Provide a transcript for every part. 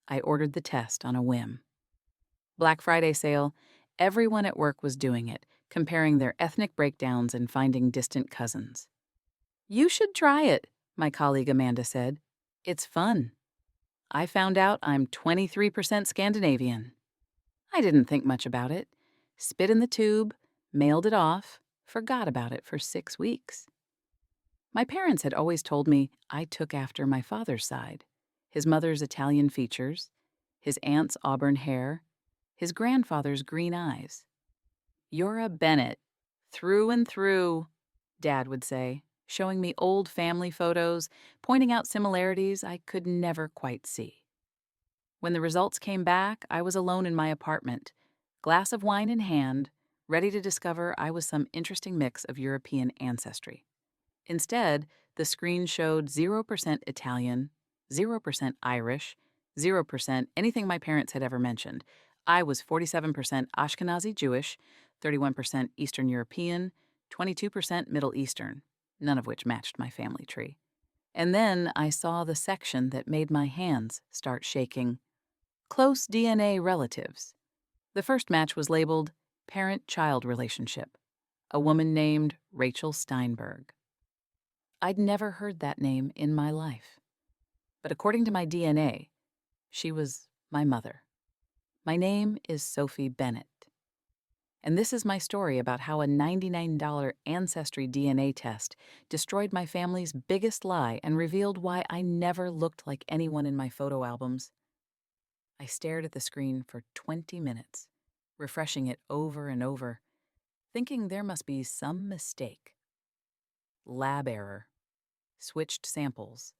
I ordered the test on a whim. Black Friday sale, everyone at work was doing it, comparing their ethnic breakdowns and finding distant cousins. You should try it, my colleague Amanda said. It's fun. I found out I'm 23% Scandinavian. I didn't think much about it. Spit in the tube, mailed it off, forgot about it for 6 weeks. My parents had always told me I took after my father's side, his mother's Italian features, his aunt's auburn hair, his grandfather's green eyes. You're a Bennett, through and through, Dad would say, showing me old family photos, pointing out similarities I could never quite see. When the results came back, I was alone in my apartment, glass of wine in hand, ready to discover I was some interesting mix of European ancestry. Instead, the screen showed 0% Italian, 0% Irish, 0% anything my parents had ever mentioned. I was 47% Ashkenazi Jewish, 31% Eastern European, 22% Middle Eastern, none of which matched my family tree. And then I saw the section that made my hands start shaking. Close DNA relatives. The first match was labeled parent-child relationship, a woman named Rachel Steinberg. I'd never heard that name in my life. But according to my DNA, she was my mother. My name is Sophie Bennett. And this is my story about how a $99 Ancestry DNA test destroyed my family's biggest lie and revealed why I never looked like anyone in my photo albums. I stared at the screen for 20 minutes, refreshing it over and over, thinking there must be some mistake. Lab error. Switched samples.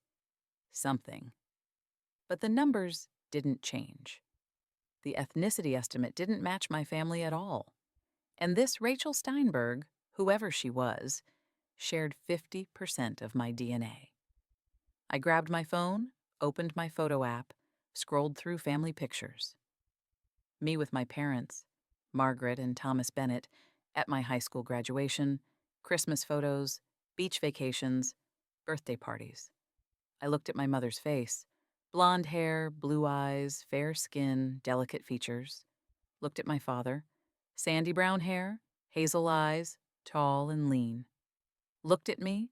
Something. But the numbers didn't change. The ethnicity estimate didn't match my family at all. And this Rachel Steinberg, whoever she was, shared 50% of my DNA. I grabbed my phone, opened my photo app, scrolled through family pictures. Me with my parents, Margaret and Thomas Bennett, at my high school graduation, Christmas photos, beach vacations, birthday parties. I looked at my mother's face. Blonde hair, blue eyes, fair skin, delicate features. Looked at my father. Sandy brown hair, hazel eyes, tall and lean. Looked at me.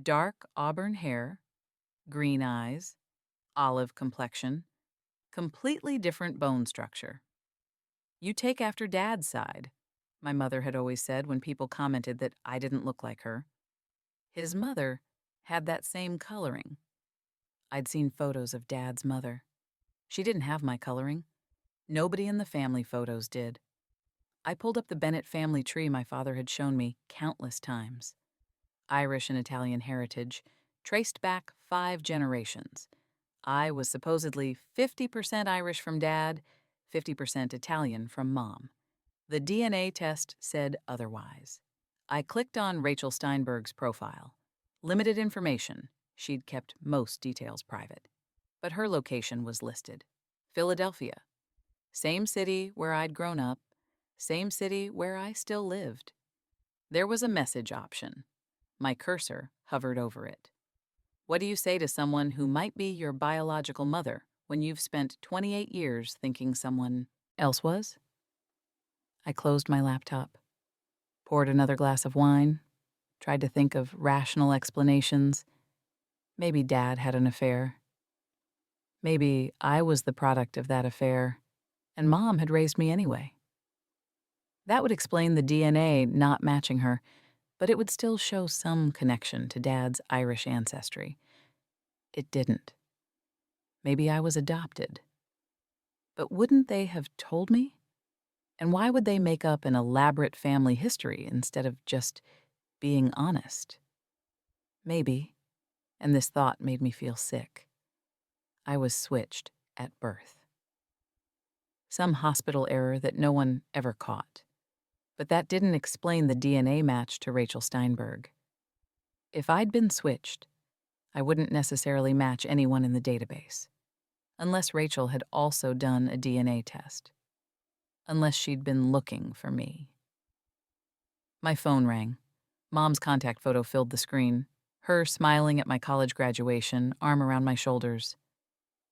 Dark auburn hair, green eyes, olive complexion, completely different bone structure. You take after Dad's side, my mother had always said when people commented that I didn't look like her. His mother had that same coloring. I'd seen photos of Dad's mother. She didn't have my coloring. Nobody in the family photos did. I pulled up the Bennett family tree my father had shown me countless times. Irish and Italian heritage, traced back 5 generations. I was supposedly 50% Irish from Dad, 50% Italian from Mom. The DNA test said otherwise. I clicked on Rachel Steinberg's profile. Limited information. She'd kept most details private. But her location was listed. Philadelphia. Same city where I'd grown up. Same city where I still lived. There was a message option. My cursor hovered over it. What do you say to someone who might be your biological mother when you've spent 28 years thinking someone else was? I closed my laptop, poured another glass of wine, tried to think of rational explanations. Maybe Dad had an affair. Maybe I was the product of that affair, and Mom had raised me anyway. That would explain the DNA not matching her, but it would still show some connection to Dad's Irish ancestry. It didn't. Maybe I was adopted. But wouldn't they have told me? And why would they make up an elaborate family history instead of just being honest? Maybe, and this thought made me feel sick, I was switched at birth. Some hospital error that no one ever caught. But that didn't explain the DNA match to Rachel Steinberg. If I'd been switched, I wouldn't necessarily match anyone in the database, unless Rachel had also done a DNA test, unless she'd been looking for me. My phone rang. Mom's contact photo filled the screen, her smiling at my college graduation, arm around my shoulders.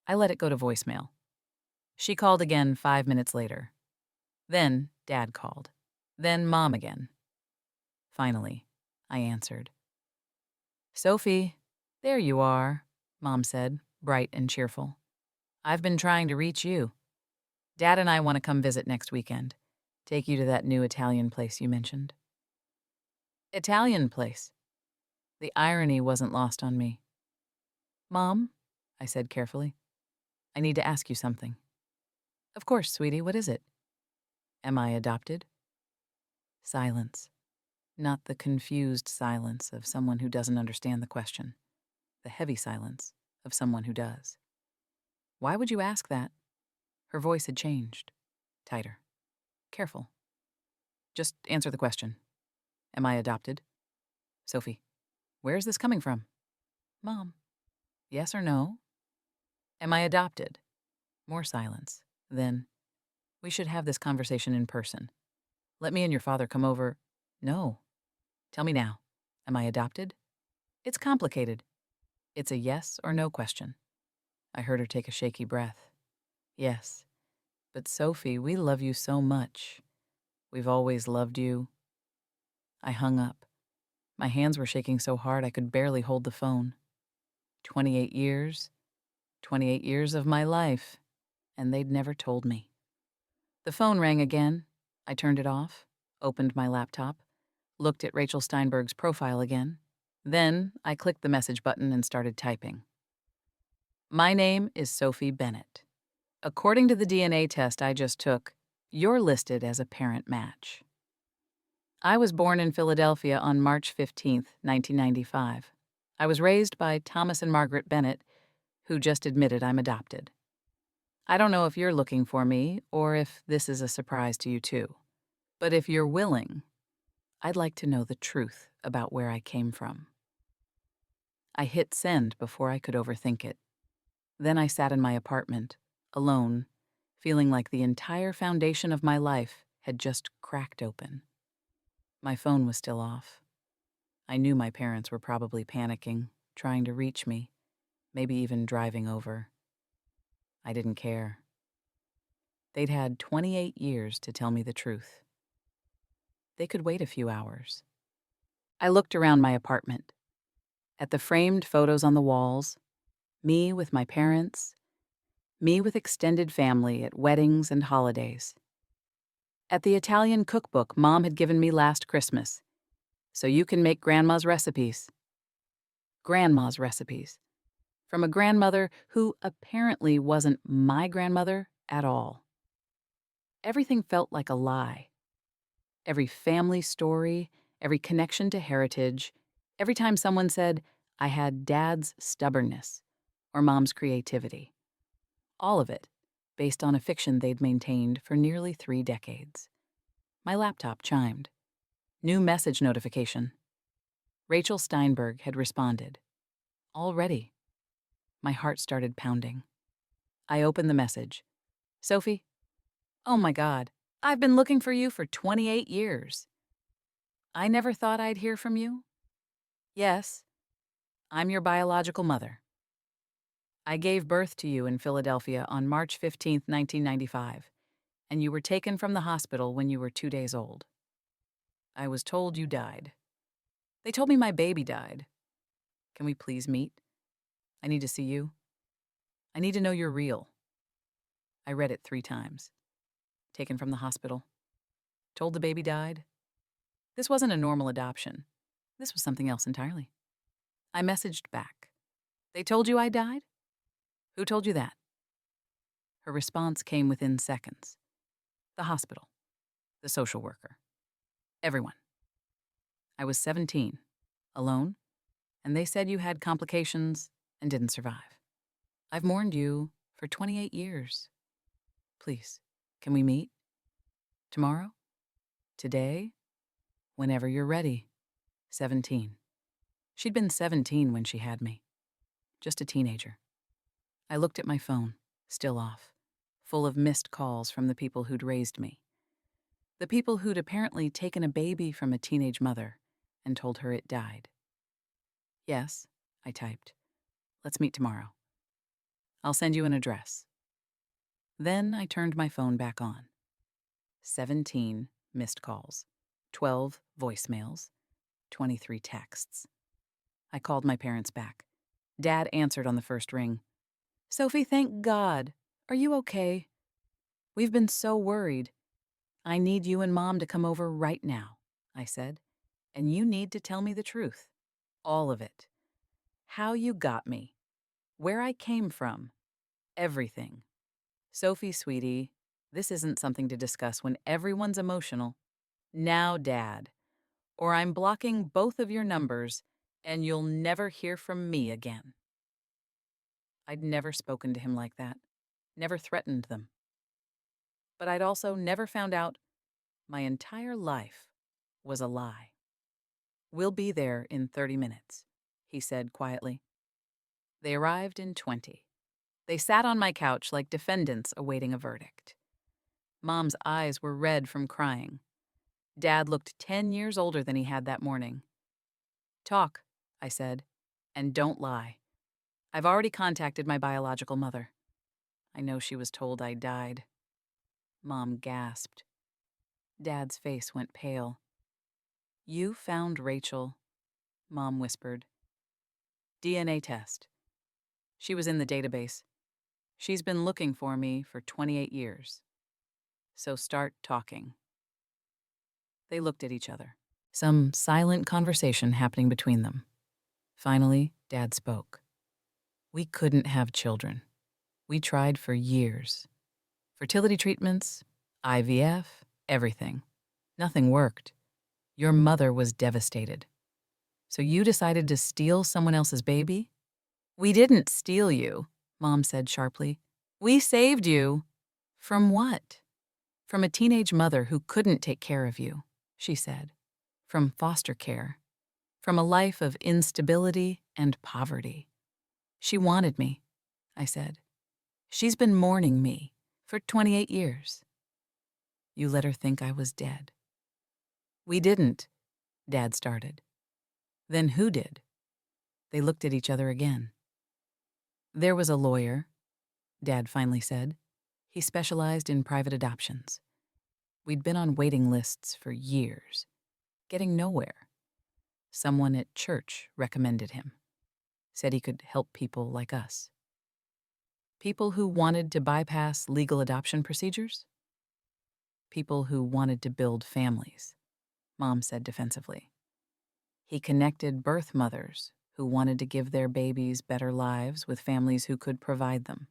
I let it go to voicemail. She called again 5 minutes later. Then Dad called. Then Mom again. Finally, I answered. "Sophie, there you are," Mom said, bright and cheerful. "I've been trying to reach you. Dad and I want to come visit next weekend. Take you to that new Italian place you mentioned." Italian place? The irony wasn't lost on me. "Mom," I said carefully, "I need to ask you something." "Of course, sweetie, what is it?" "Am I adopted?" Silence. Not the confused silence of someone who doesn't understand the question. The heavy silence of someone who does. "Why would you ask that?" Her voice had changed. Tighter. Careful. "Just answer the question. Am I adopted?" "Sophie, where is this coming from?" "Mom." "Yes or no? Am I adopted?" More silence. Then, "We should have this conversation in person. Let me and your father come over." "No. Tell me now. Am I adopted?" "It's complicated. It's a yes or no question." I heard her take a shaky breath. "Yes. But Sophie, we love you so much. We've always loved you." I hung up. My hands were shaking so hard I could barely hold the phone. 28 years. 28 years of my life. And they'd never told me. The phone rang again. I turned it off, opened my laptop, looked at Rachel Steinberg's profile again. Then I clicked the message button and started typing. "My name is Sophie Bennett. According to the DNA test I just took, you're listed as a parent match. I was born in Philadelphia on March 15th, 1995. I was raised by Thomas and Margaret Bennett, who just admitted I'm adopted. I don't know if you're looking for me or if this is a surprise to you too. But if you're willing, I'd like to know the truth about where I came from." I hit send before I could overthink it. Then I sat in my apartment, alone, feeling like the entire foundation of my life had just cracked open. My phone was still off. I knew my parents were probably panicking, trying to reach me, maybe even driving over. I didn't care. They'd had 28 years to tell me the truth. They could wait a few hours. I looked around my apartment, at the framed photos on the walls, me with my parents, me with extended family at weddings and holidays. At the Italian cookbook Mom had given me last Christmas, "So you can make Grandma's recipes." Grandma's recipes. From a grandmother who apparently wasn't my grandmother at all. Everything felt like a lie. Every family story, every connection to heritage, every time someone said, I had Dad's stubbornness or Mom's creativity. All of it based on a fiction they'd maintained for nearly 3 decades. My laptop chimed. New message notification. Rachel Steinberg had responded. Already. My heart started pounding. I opened the message. "Sophie? Oh my God, I've been looking for you for 28 years. I never thought I'd hear from you. Yes, I'm your biological mother. I gave birth to you in Philadelphia on March 15th, 1995, and you were taken from the hospital when you were 2 days old. I was told you died. They told me my baby died. Can we please meet? I need to see you. I need to know you're real." I read it 3 times. Taken from the hospital. Told the baby died. This wasn't a normal adoption. This was something else entirely. I messaged back. "They told you I died? Who told you that?" Her response came within seconds. The hospital. The social worker. Everyone. I was 17, alone, and they said you had complications and didn't survive. I've mourned you for 28 years. Please, can we meet? Tomorrow? Today? Whenever you're ready. 17. She'd been 17 when she had me. Just a teenager. I looked at my phone, still off, full of missed calls from the people who'd raised me. The people who'd apparently taken a baby from a teenage mother and told her it died. "Yes," I typed. "Let's meet tomorrow. I'll send you an address." Then I turned my phone back on. 17 missed calls, 12 voicemails, 23 texts. I called my parents back. Dad answered on the first ring. "Sophie, thank God. Are you okay? We've been so worried. I need you and Mom to come over right now," I said. "And you need to tell me the truth. All of it. How you got me. Where I came from. Everything. Sophie, sweetie, this isn't something to discuss when everyone's emotional. Now, Dad, or I'm blocking both of your numbers and you'll never hear from me again." I'd never spoken to him like that, never threatened them. But I'd also never found out my entire life was a lie. "We'll be there in 30 minutes, he said quietly. They arrived in 20. They sat on my couch like defendants awaiting a verdict. Mom's eyes were red from crying. Dad looked 10 years older than he had that morning. "Talk," I said, "and don't lie. I've already contacted my biological mother. I know she was told I died." Mom gasped. Dad's face went pale. "You found Rachel," Mom whispered. "DNA test. She was in the database. She's been looking for me for 28 years. So start talking." They looked at each other. Some silent conversation happening between them. Finally, Dad spoke. "We couldn't have children. We tried for years. Fertility treatments, IVF, everything. Nothing worked. Your mother was devastated. So you decided to steal someone else's baby?" "We didn't steal you," Mom said sharply. "We saved you." "From what?" "From a teenage mother who couldn't take care of you," she said. "From foster care. From a life of instability and poverty. She wanted me," I said. "She's been mourning me for 28 years. You let her think I was dead." "We didn't," Dad started. "Then who did?" They looked at each other again. "There was a lawyer," Dad finally said. "He specialized in private adoptions. We'd been on waiting lists for years, getting nowhere. Someone at church recommended him. Said he could help people like us." "People who wanted to bypass legal adoption procedures?" "People who wanted to build families," Mom said defensively. "He connected birth mothers who wanted to give their babies better lives with families who could provide them.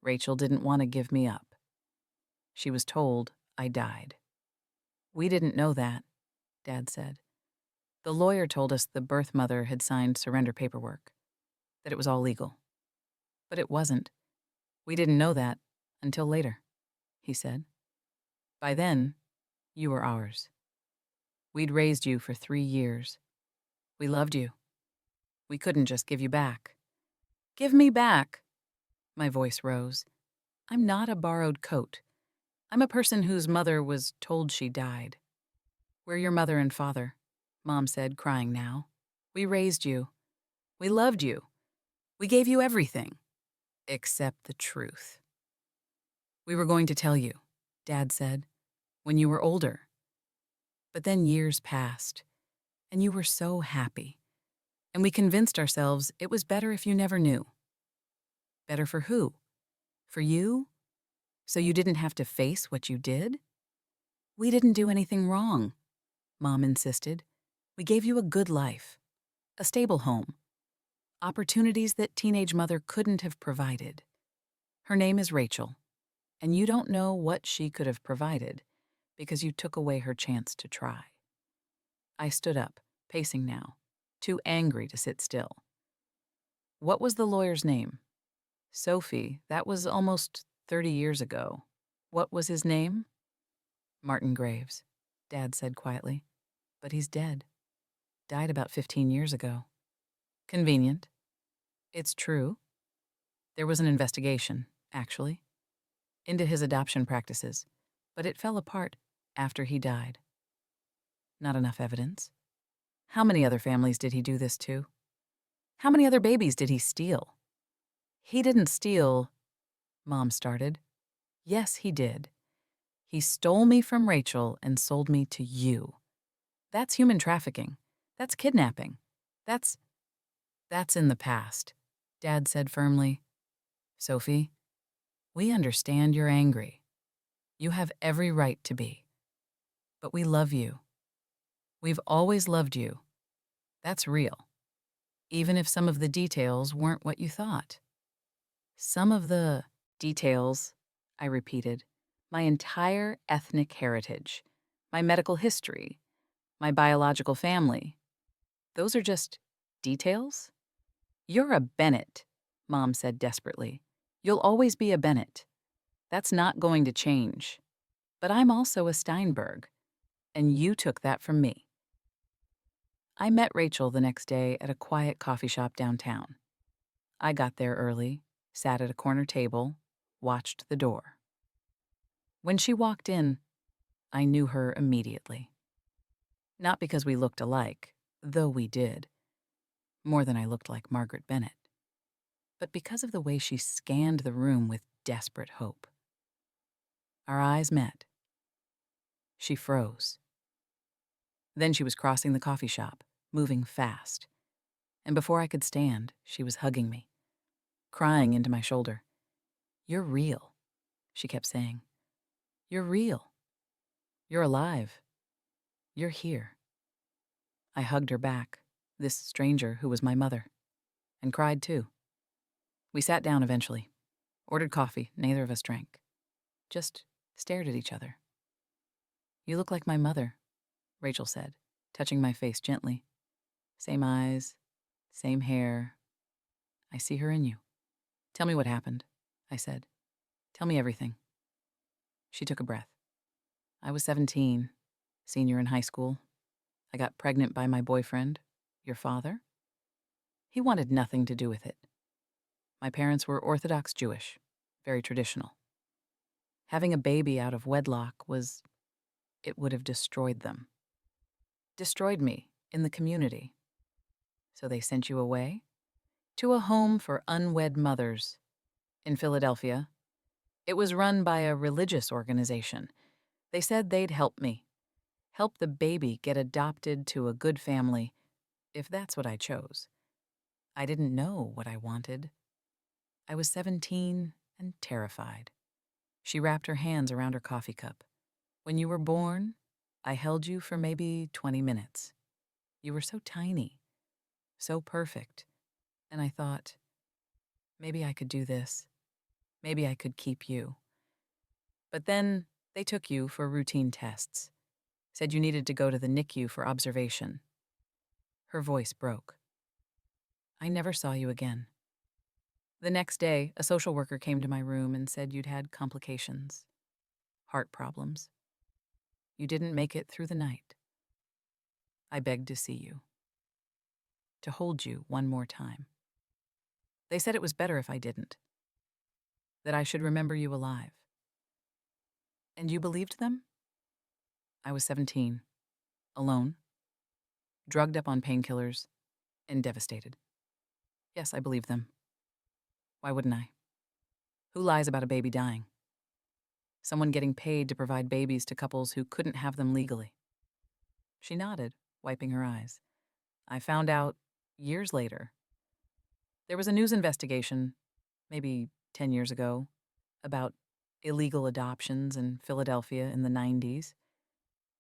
Rachel didn't want to give me up. She was told I died." "We didn't know that," Dad said. "The lawyer told us the birth mother had signed surrender paperwork, that it was all legal. But it wasn't. We didn't know that until later," he said. "By then, you were ours. We'd raised you for 3 years. We loved you. We couldn't just give you back." "Give me back." My voice rose. "I'm not a borrowed coat. I'm a person whose mother was told she died." "We're your mother and father," Mom said, crying now. "We raised you. We loved you. We gave you everything. Except the truth. We were going to tell you," Dad said, "when you were older. But then years passed, and you were so happy. And we convinced ourselves it was better if you never knew." "Better for who? For you? So you didn't have to face what you did?" "We didn't do anything wrong," Mom insisted. "We gave you a good life, a stable home, opportunities that teenage mother couldn't have provided. Her name is Rachel, and you don't know what she could have provided because you took away her chance to try." I stood up, pacing now, too angry to sit still. "What was the lawyer's name?" "Sophie, that was almost 30 years ago. What was his name?" "Martin Graves," Dad said quietly. "But he's dead. Died about 15 years ago." "Convenient." "It's true. There was an investigation, actually, into his adoption practices, but it fell apart after he died." "Not enough evidence." "How many other families did he do this to? How many other babies did he steal?" "He didn't steal," Mom started, Yes, he did. He stole me from Rachel and sold me to you. That's human trafficking. That's kidnapping. That's in the past, Dad said firmly. Sophie, we understand you're angry. You have every right to be. But we love you. We've always loved you. That's real. Even if some of the details weren't what you thought. Some of the details, I repeated. My entire ethnic heritage, my medical history, my biological family. Those are just details? You're a Bennett, Mom said desperately. You'll always be a Bennett. That's not going to change. But I'm also a Steinberg, and you took that from me. I met Rachel the next day at a quiet coffee shop downtown. I got there early, sat at a corner table, watched the door. When she walked in, I knew her immediately. Not because we looked alike, though we did, more than I looked like Margaret Bennett, but because of the way she scanned the room with desperate hope. Our eyes met. She froze. Then she was crossing the coffee shop, moving fast. And before I could stand, she was hugging me, crying into my shoulder. You're real, she kept saying. You're real. You're alive. You're here. I hugged her back, this stranger who was my mother, and cried too. We sat down eventually, ordered coffee, neither of us drank, just stared at each other. You look like my mother, Rachel said, touching my face gently. Same eyes, same hair. I see her in you. Tell me what happened, I said. Tell me everything. She took a breath. I was 17, senior in high school. I got pregnant by my boyfriend, your father. He wanted nothing to do with it. My parents were Orthodox Jewish, very traditional. Having a baby out of wedlock it would have destroyed them. Destroyed me in the community. So they sent you away? To a home for unwed mothers in Philadelphia. It was run by a religious organization. They said they'd help me, help the baby get adopted to a good family, if that's what I chose. I didn't know what I wanted. I was 17 and terrified. She wrapped her hands around her coffee cup. When you were born, I held you for maybe 20 minutes. You were so tiny, so perfect. And I thought, maybe I could do this. Maybe I could keep you. But then they took you for routine tests. Said you needed to go to the NICU for observation. Her voice broke. I never saw you again. The next day, a social worker came to my room and said you'd had complications, heart problems. You didn't make it through the night. I begged to see you, to hold you one more time. They said it was better if I didn't, that I should remember you alive. And you believed them? I was 17, alone, drugged up on painkillers, and devastated. Yes, I believed them. Why wouldn't I? Who lies about a baby dying? Someone getting paid to provide babies to couples who couldn't have them legally. She nodded, wiping her eyes. I found out years later. There was a news investigation, maybe 10 years ago, about illegal adoptions in Philadelphia in the 90s.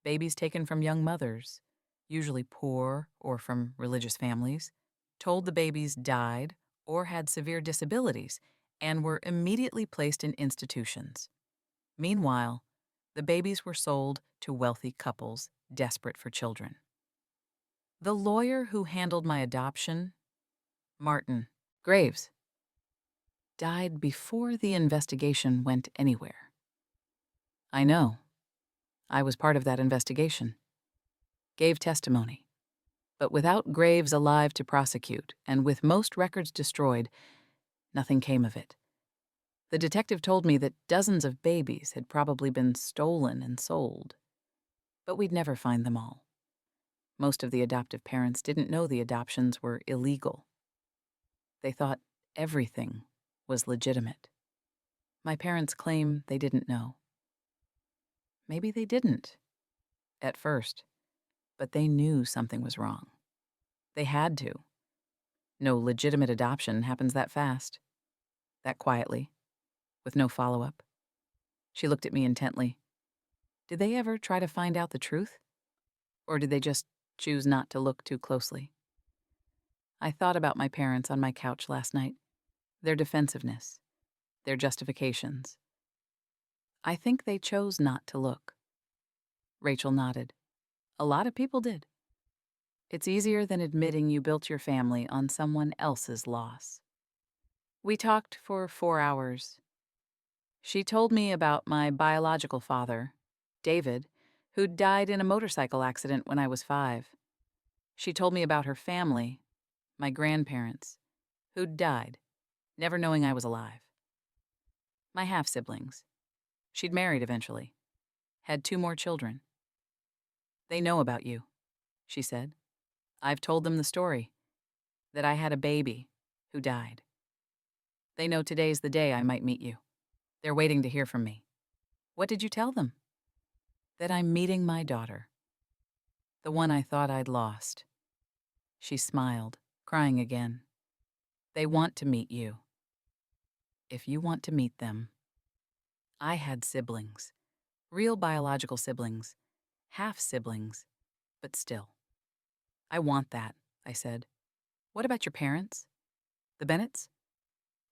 Babies taken from young mothers, usually poor or from religious families, told the babies died or had severe disabilities and were immediately placed in institutions. Meanwhile, the babies were sold to wealthy couples desperate for children. The lawyer who handled my adoption, Martin Graves, died before the investigation went anywhere. I know. I was part of that investigation. Gave testimony. But without Graves alive to prosecute, and with most records destroyed, nothing came of it. The detective told me that dozens of babies had probably been stolen and sold. But we'd never find them all. Most of the adoptive parents didn't know the adoptions were illegal. They thought everything was legitimate. My parents claim they didn't know. Maybe they didn't, at first, but they knew something was wrong. They had to. No legitimate adoption happens that fast, that quietly, with no follow-up. She looked at me intently. Did they ever try to find out the truth? Or did they just choose not to look too closely? I thought about my parents on my couch last night, their defensiveness, their justifications. I think they chose not to look. Rachel nodded. A lot of people did. It's easier than admitting you built your family on someone else's loss. We talked for 4 hours. She told me about my biological father, David, who'd died in a motorcycle accident when I was 5. She told me about her family, my grandparents, who'd died, never knowing I was alive. My half-siblings. She'd married eventually, had 2 more children. They know about you, she said. I've told them the story, that I had a baby who died. They know today's the day I might meet you. They're waiting to hear from me. What did you tell them? That I'm meeting my daughter, the one I thought I'd lost. She smiled, crying again. They want to meet you. If you want to meet them. I had siblings, real biological siblings, half-siblings, but still. I want that, I said. What about your parents? The Bennetts?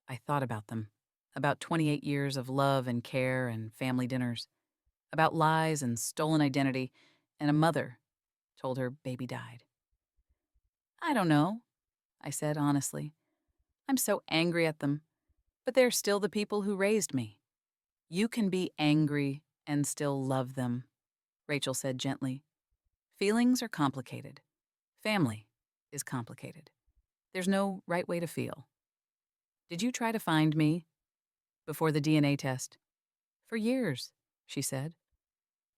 I thought about them, about 28 years of love and care and family dinners, about lies and stolen identity, and a mother told her baby died. I don't know, I said honestly. I'm so angry at them, but they're still the people who raised me. You can be angry and still love them, Rachel said gently. Feelings are complicated. Family is complicated. There's no right way to feel. Did you try to find me before the DNA test? For years, she said.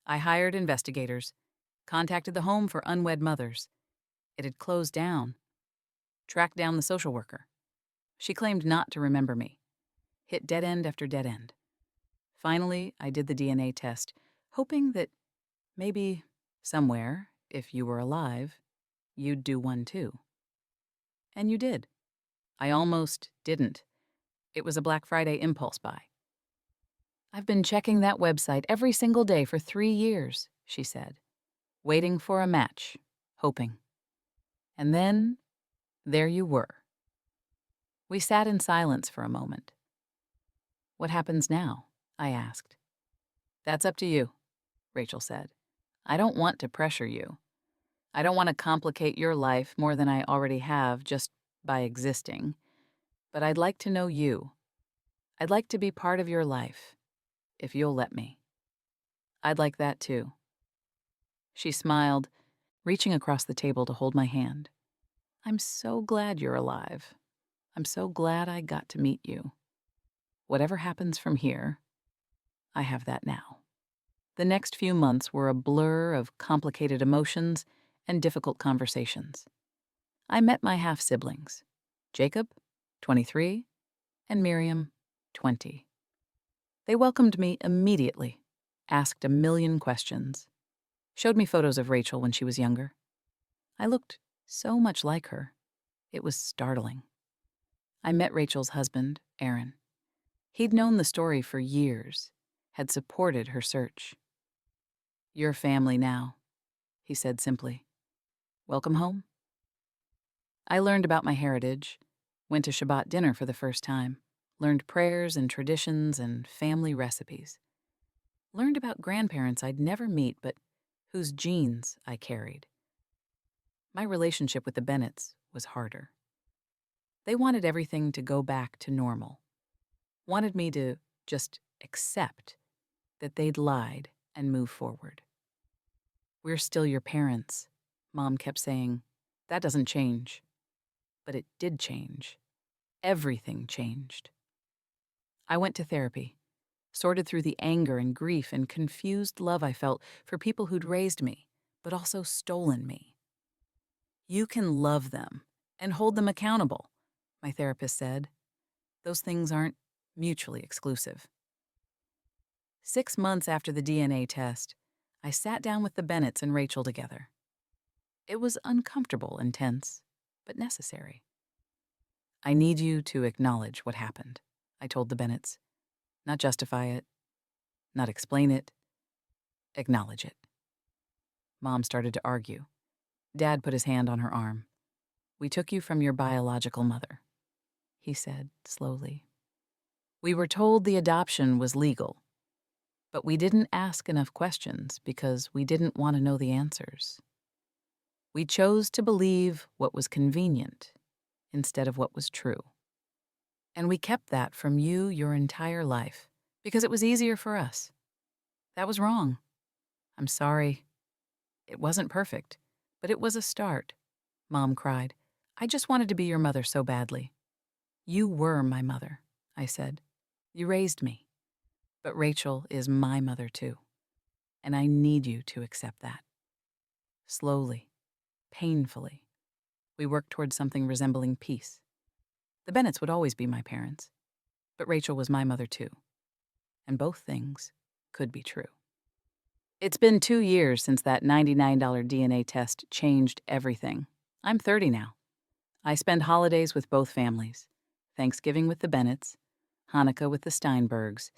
I hired investigators, contacted the home for unwed mothers. It had closed down. Tracked down the social worker. She claimed not to remember me. Hit dead end after dead end. Finally, I did the DNA test, hoping that maybe somewhere, if you were alive, you'd do one too. And you did. I almost didn't. It was a Black Friday impulse buy. I've been checking that website every single day for 3 years, she said, waiting for a match, hoping. And then, there you were. We sat in silence for a moment. What happens now? I asked. That's up to you, Rachel said. I don't want to pressure you. I don't want to complicate your life more than I already have just by existing. But I'd like to know you. I'd like to be part of your life, if you'll let me. I'd like that too. She smiled, reaching across the table to hold my hand. I'm so glad you're alive. I'm so glad I got to meet you. Whatever happens from here, I have that now. The next few months were a blur of complicated emotions and difficult conversations. I met my half-siblings, Jacob, 23, and Miriam, 20. They welcomed me immediately, asked a million questions, showed me photos of Rachel when she was younger. I looked so much like her. It was startling. I met Rachel's husband, Aaron. He'd known the story for years, had supported her search. Your family now, he said simply. Welcome home. I learned about my heritage, went to Shabbat dinner for the first time, learned prayers and traditions and family recipes. Learned about grandparents I'd never meet but whose genes I carried. My relationship with the Bennetts was harder. They wanted everything to go back to normal. Wanted me to just accept that they'd lied and move forward. We're still your parents, Mom kept saying. That doesn't change. But it did change. Everything changed. I went to therapy, sorted through the anger and grief and confused love I felt for people who'd raised me, but also stolen me. You can love them and hold them accountable, my therapist said. Those things aren't mutually exclusive. 6 months after the DNA test, I sat down with the Bennetts and Rachel together. It was uncomfortable and tense, but necessary. I need you to acknowledge what happened, I told the Bennetts. Not justify it, not explain it, acknowledge it. Mom started to argue. Dad put his hand on her arm. We took you from your biological mother, he said slowly. We were told the adoption was legal, but we didn't ask enough questions because we didn't want to know the answers. We chose to believe what was convenient instead of what was true. And we kept that from you your entire life because it was easier for us. That was wrong. I'm sorry. It wasn't perfect, but it was a start. Mom cried. I just wanted to be your mother so badly. You were my mother, I said. You raised me. But Rachel is my mother too. And I need you to accept that. Slowly, painfully, we worked towards something resembling peace. The Bennetts would always be my parents, but Rachel was my mother too. And both things could be true. It's been 2 years since that $99 DNA test changed everything. I'm 30 now. I spend holidays with both families. Thanksgiving with the Bennetts, Hanukkah with the Steinbergs.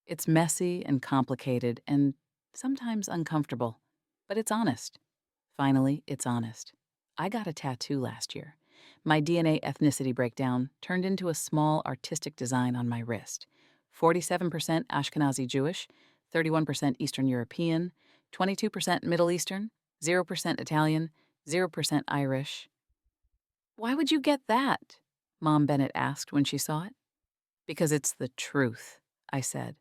It's messy and complicated and sometimes uncomfortable, but it's honest. Finally, it's honest. I got a tattoo last year. My DNA ethnicity breakdown turned into a small artistic design on my wrist. 47% Ashkenazi Jewish, 31% Eastern European, 22% Middle Eastern, 0% Italian, 0% Irish. Why would you get that? Mom Bennett asked when she saw it. Because it's the truth, I said.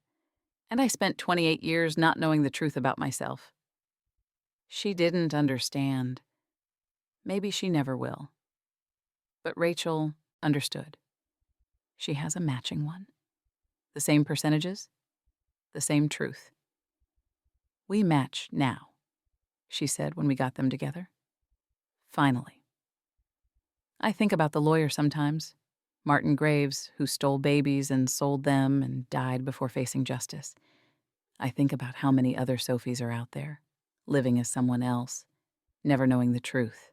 And I spent 28 years not knowing the truth about myself. She didn't understand. Maybe she never will. But Rachel understood. She has a matching one. The same percentages, the same truth. We match now, she said when we got them together. Finally. I think about the lawyer sometimes, Martin Graves, who stole babies and sold them and died before facing justice. I think about how many other Sophies are out there, living as someone else, never knowing the truth.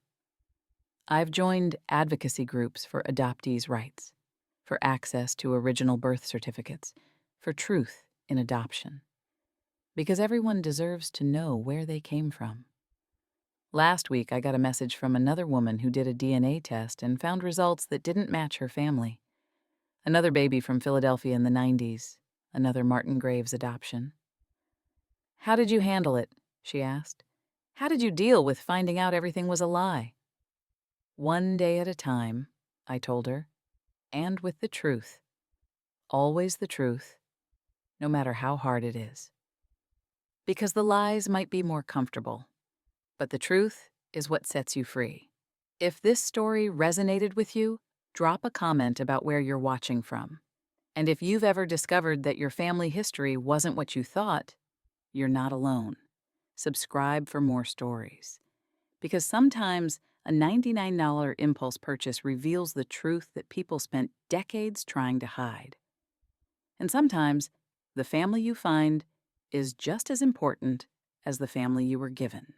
I've joined advocacy groups for adoptees' rights, for access to original birth certificates, for truth in adoption. Because everyone deserves to know where they came from. Last week, I got a message from another woman who did a DNA test and found results that didn't match her family. Another baby from Philadelphia in the 90s, another Martin Graves adoption. How did you handle it? She asked. How did you deal with finding out everything was a lie? One day at a time, I told her, and with the truth. Always the truth, no matter how hard it is. Because the lies might be more comfortable, but the truth is what sets you free. If this story resonated with you, drop a comment about where you're watching from. And if you've ever discovered that your family history wasn't what you thought, you're not alone. Subscribe for more stories. Because sometimes a $99 impulse purchase reveals the truth that people spent decades trying to hide. And sometimes the family you find is just as important as the family you were given.